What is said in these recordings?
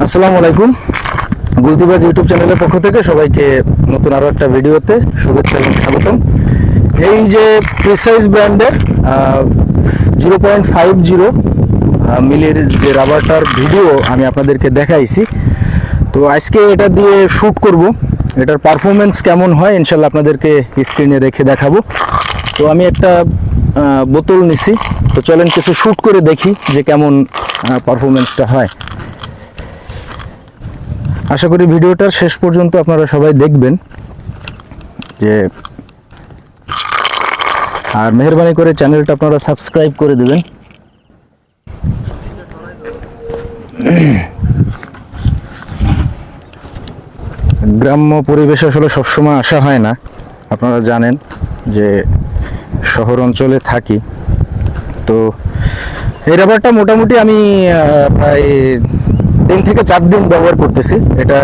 আসসালামু আলাইকুম। গুলতিবাজ ইউটিউব চ্যানেলের পক্ষ থেকে সবাইকে নতুন আরও একটা ভিডিওতে শুভেচ্ছা এবং স্বাগতম। এই যে প্রিসাইজ ব্র্যান্ডের 0.50 মিলির যে রাবারটার ভিডিও আমি আপনাদেরকে দেখাইছি, তো আজকে এটা দিয়ে শ্যুট করব। এটার পারফরমেন্স কেমন হয় ইনশাল্লাহ আপনাদেরকে স্ক্রিনে রেখে দেখাবো। তো আমি একটা বোতল নিছি, তো চলেন কিছু শ্যুট করে দেখি যে কেমন পারফরমেন্সটা হয়। আশা করি ভিডিওটার শেষ পর্যন্ত আপনারা সবাই দেখবেন যে, আর মেহেরবানি করে চ্যানেলটা আপনারা সাবস্ক্রাইব করে দেবেন। গ্রাম্য পরিবেশে আসলে সবসময় আসা হয় না, আপনারা জানেন যে শহর অঞ্চলে থাকি। তো এই রাবারটা মোটামুটি আমি প্রায় 3 থেকে 4 দিন ব্যবহার করতেছি। এটা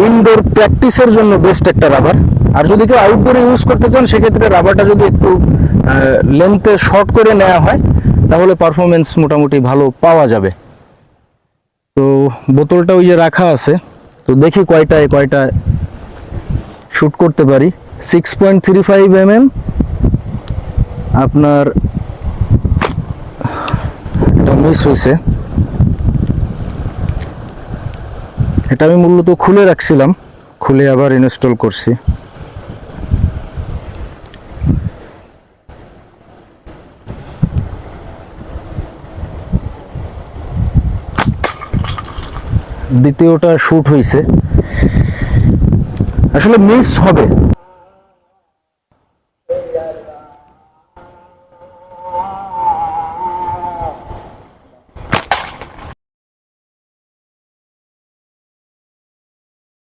ইনডোর প্র্যাকটিসের জন্য বেস্ট একটা রাবার। আর যদি কেউ আউটডোরে ইউজ করতে চান সেক্ষেত্রে রাবারটা যদি একটু লেন্থে শর্ট করে নেওয়া হয় তাহলে পারফরমেন্স মোটামুটি ভালো পাওয়া যাবে। তো বোতলটা ওই যে রাখা আছে, তো দেখি কয়টায় শ্যুট করতে পারি। 6.35 mm আপনার এটা মিস হয়েছে। এটা আমি মূলত খুলে রাখছিলাম, খুলে আবার ইনস্টল করছি। দ্বিতীয়টা শ্যুট হয়েছে, আসলে মিস হবে